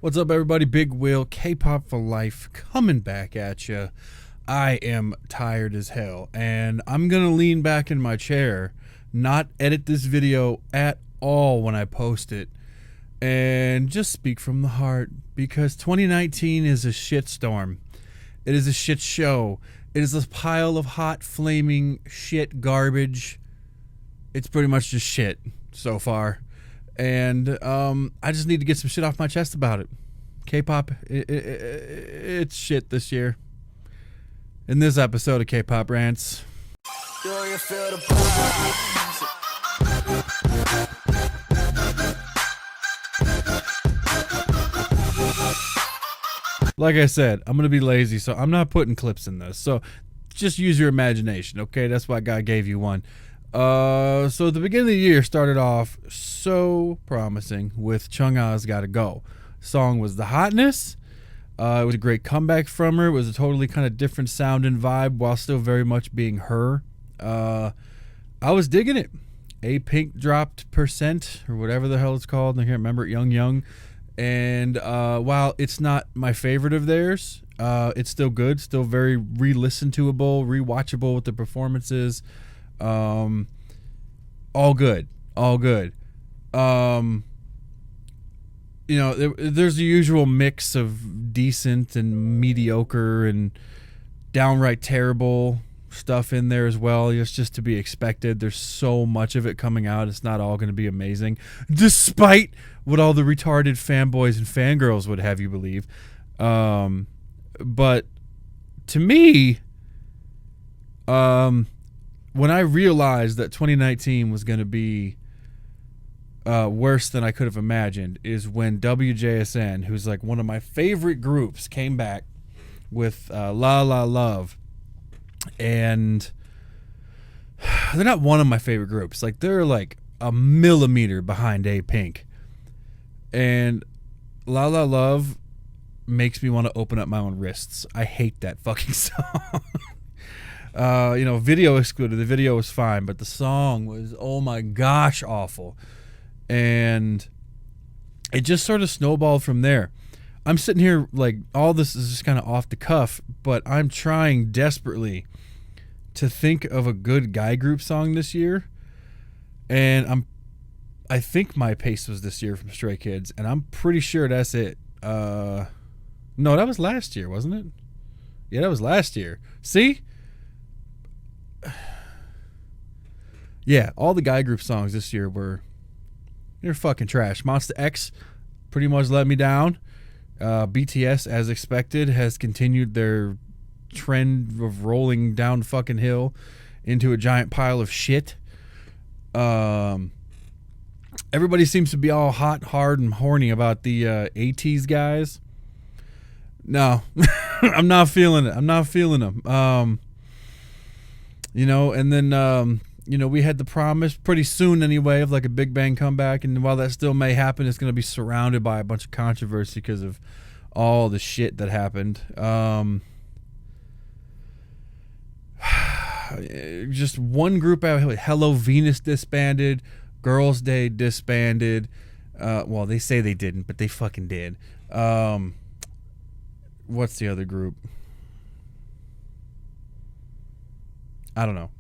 What's up, everybody? Big Will, K-Pop for life, coming back at you. I am tired as hell, and I'm going to lean back in my chair, not edit this video at all when I post it, and just speak from the heart, because 2019 is a shitstorm. It is a shit show. It is a pile of hot, flaming shit garbage. It's pretty much just shit so far. And I just need to get some shit off my chest about it. K-pop, it's shit this year. In this episode of K-Pop Rants. Like I said, I'm going to be lazy, so I'm not putting clips in this. So just use your imagination, okay? That's why God gave you one. So the beginning of the year started off so promising with Chungha's Gotta Go. Song was the hotness. It was a great comeback from her. It was a totally kind of different sound and vibe while still very much being her. I was digging it. Pink dropped Percent or whatever the hell it's called. I can't remember it. Young. And while it's not my favorite of theirs, it's still good. Still very re-listen-toable, re-watchable with the performances. All good. There's the usual mix of decent and mediocre and downright terrible stuff in there as well. It's just to be expected. There's so much of it coming out. It's not all going to be amazing, despite what all the retarded fanboys and fangirls would have you believe. But to me, when I realized that 2019 was going to be worse than I could have imagined is when WJSN, who's like one of my favorite groups, came back with La La Love. And they're not one of my favorite groups. Like, they're like a millimeter behind Pink. And La La Love makes me want to open up my own wrists. I hate that fucking song. Video excluded. The video was fine, but the song was, oh my gosh, awful. And it just sort of snowballed from there. I'm sitting here like all this is just kind of off the cuff, but I'm trying desperately to think of a good guy group song this year. And I think My Pace was this year from Stray Kids, and I'm pretty sure that's it. No, that was last year, wasn't it? Yeah, that was last year. See? Yeah, all the guy group songs this year they're fucking trash. Monsta X pretty much let me down. BTS, as expected, has continued their trend of rolling down fucking hill into a giant pile of shit. Everybody seems to be all hot, hard, and horny about the ATEEZ guys. No, I'm not feeling it. I'm not feeling them. And then we had the promise pretty soon anyway of like a Big Bang comeback, and while that still may happen, it's going to be surrounded by a bunch of controversy because of all the shit that happened. Just one group out, Hello Venus disbanded, Girls' Day disbanded. Well, they say they didn't, but they fucking did. What's the other group? I don't know.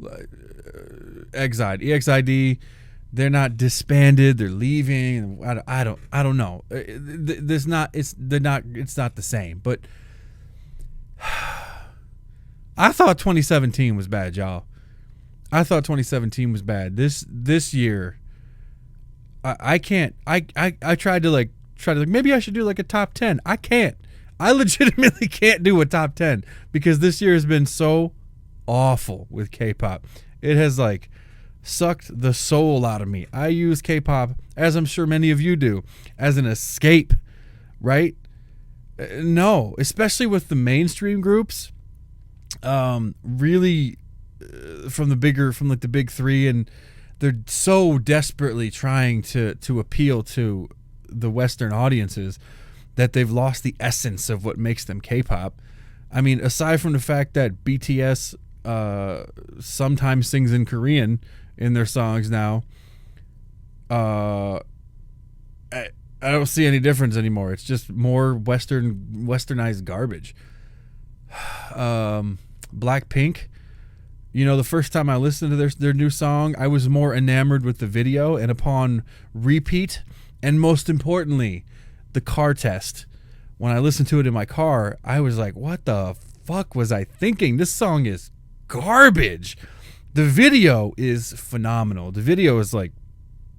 EXID, they're not disbanded. They're leaving. I don't know. It's not the same. But I thought 2017 was bad, y'all. I thought 2017 was bad. This year, I can't. I tried to maybe I should do like a top 10. I can't. I legitimately can't do a top 10 because this year has been so awful with K-pop. It has like sucked the soul out of me. I use K-pop, as I'm sure many of you do, as an escape, right? No, especially with the mainstream groups. Really, from the big three, and they're so desperately trying to appeal to the Western audiences that they've lost the essence of what makes them K-pop. I mean, aside from the fact that BTS sometimes sings in Korean in their songs now, I don't see any difference anymore. It's just more westernized garbage. Blackpink, the first time I listened to their new song, I was more enamored with the video, and upon repeat, and most importantly, the car test, when I listened to it in my car, I was like, what the fuck was I thinking? This song is garbage. The video is phenomenal. The video is like,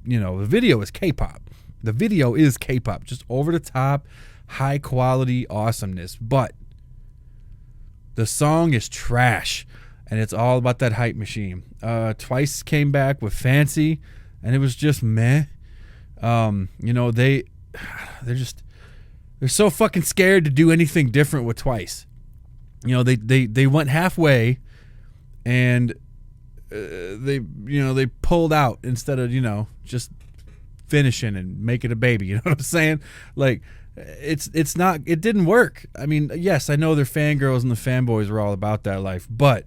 the video is K-pop. The video is K-pop, just over the top, high quality awesomeness. But the song is trash, and it's all about that hype machine. Twice came back with Fancy, and it was just meh. They're so fucking scared to do anything different with Twice. They went halfway, and they pulled out instead of just finishing and making a baby. You know what I'm saying? Like, it didn't work. I mean, yes, I know their fangirls and the fanboys were all about that life, but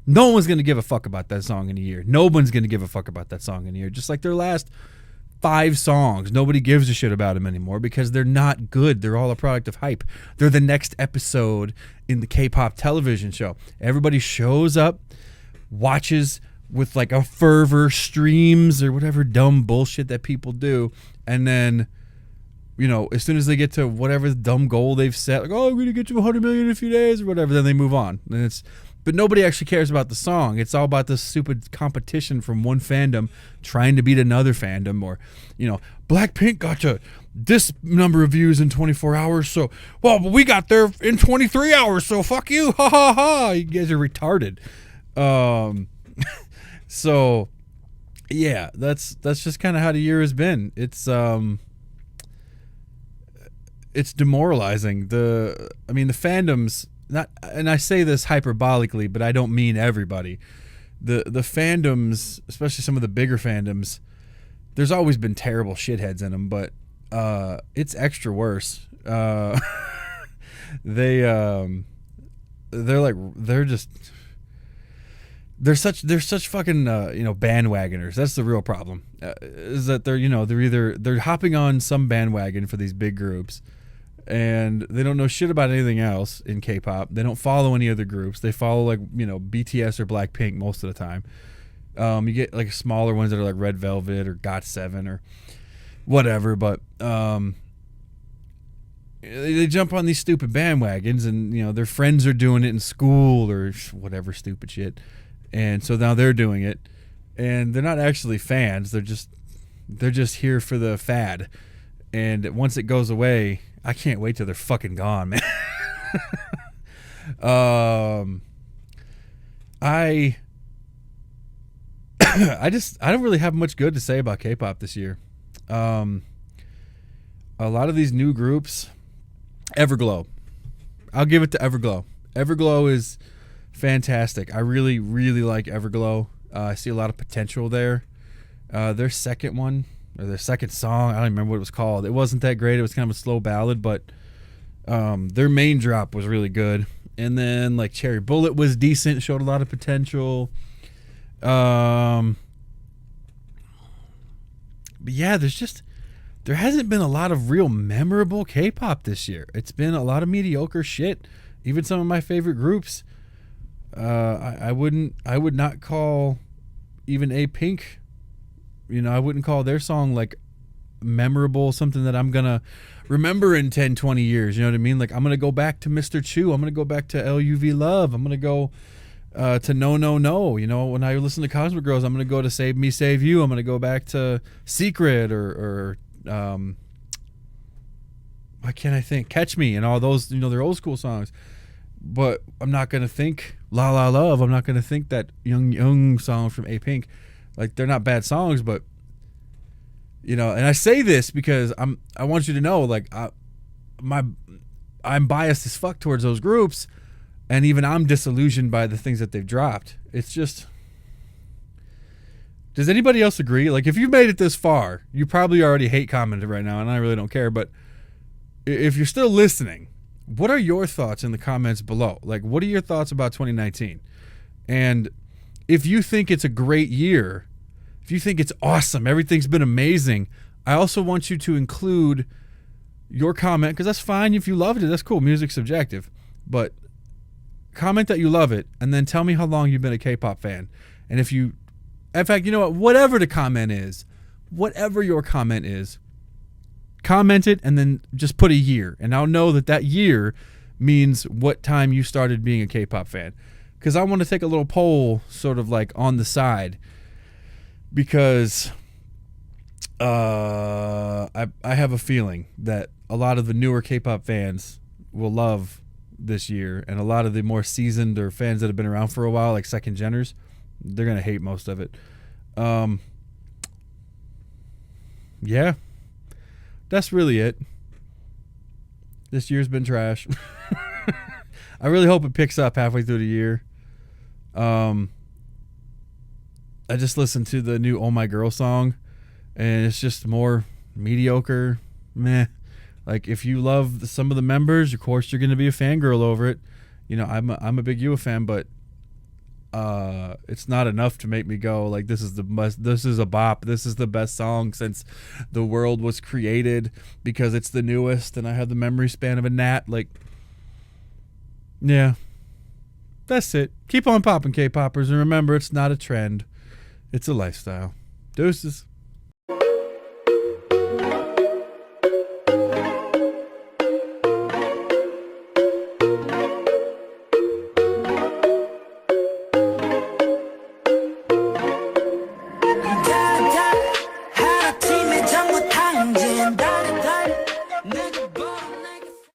no one's gonna give a fuck about that song in a year. No one's gonna give a fuck about that song in a year. Just like their last 5 songs, nobody gives a shit about them anymore because they're not good. They're all a product of hype. They're the next episode in the K-pop television show. Everybody shows up, watches with like a fervor, streams or whatever dumb bullshit that people do, and then as soon as they get to whatever dumb goal they've set, like, I'm gonna get to 100 million in a few days or whatever, then they move on. But nobody actually cares about the song. It's all about this stupid competition from one fandom trying to beat another fandom, or Blackpink got to this number of views in 24 hours, but we got there in 23 hours, so fuck you, ha ha ha. You guys are retarded. So yeah, that's just kind of how the year has been. It's demoralizing. The fandoms, and I say this hyperbolically, but I don't mean everybody. The fandoms, especially some of the bigger fandoms, there's always been terrible shitheads in them, but it's extra worse. They're such fucking bandwagoners. That's the real problem. Is that they're hopping on some bandwagon for these big groups, and they don't know shit about anything else in K-pop. They don't follow any other groups. They follow BTS or Blackpink most of the time. You get like smaller ones that are like Red Velvet or GOT7 or whatever, but they jump on these stupid bandwagons, and their friends are doing it in school or whatever stupid shit. And so now they're doing it, and they're not actually fans. They're just here for the fad. And once it goes away, I can't wait till they're fucking gone, man. I don't really have much good to say about K-pop this year. A lot of these new groups, Everglow. I'll give it to Everglow. Everglow is fantastic. I really, really like Everglow. I see a lot of potential there. Their second one, or their second song, I don't remember what it was called. It wasn't that great. It was kind of a slow ballad, but their main drop was really good. And then like Cherry Bullet was decent, showed a lot of potential. But yeah, there hasn't been a lot of real memorable K-pop this year. It's been a lot of mediocre shit. Even some of my favorite groups. I would not call even A-Pink, I wouldn't call their song like memorable, something that I'm gonna remember in 10, 20 years. You know what I mean? Like, I'm gonna go back to Mr. Chu. I'm gonna go back to LUV Love. I'm gonna go to No No No. When I listen to Cosmic Girls, I'm gonna go to Save Me Save You. I'm gonna go back to Secret or why can't I think? Catch Me and all those, their old school songs. But I'm not going to think La La Love. I'm not going to think that Young song from A-Pink. Like, they're not bad songs, but, and I say this because I want you to know, like, I'm biased as fuck towards those groups, and even I'm disillusioned by the things that they've dropped. It's just, does anybody else agree? Like, if you've made it this far, you probably already hate commented right now, and I really don't care, but if you're still listening, what are your thoughts in the comments below? Like, what are your thoughts about 2019? And if you think it's a great year, if you think it's awesome, everything's been amazing, I also want you to include your comment, because that's fine if you loved it. That's cool. Music's subjective. But comment that you love it, and then tell me how long you've been a K-pop fan. And if you, in fact, you know what? Whatever the comment is, whatever your comment is, comment it and then just put a year. And I'll know that that year means what time you started being a K-pop fan. Because I want to take a little poll sort of like on the side. Because I have a feeling that a lot of the newer K-pop fans will love this year, and a lot of the more seasoned or fans that have been around for a while, like second geners, they're gonna hate most of it. Yeah, that's really it. This year's been trash. I really hope it picks up halfway through the year. I just listened to the new "Oh My Girl" song, and it's just more mediocre. Meh. Like, if you love some of the members, of course you're going to be a fangirl over it. You know, I'm a big Yua fan, but it's not enough to make me go like, this is a bop. This is the best song since the world was created, because it's the newest and I have the memory span of a gnat. Like, yeah, that's it. Keep on popping, K-poppers, and remember, it's not a trend. It's a lifestyle. Deuces.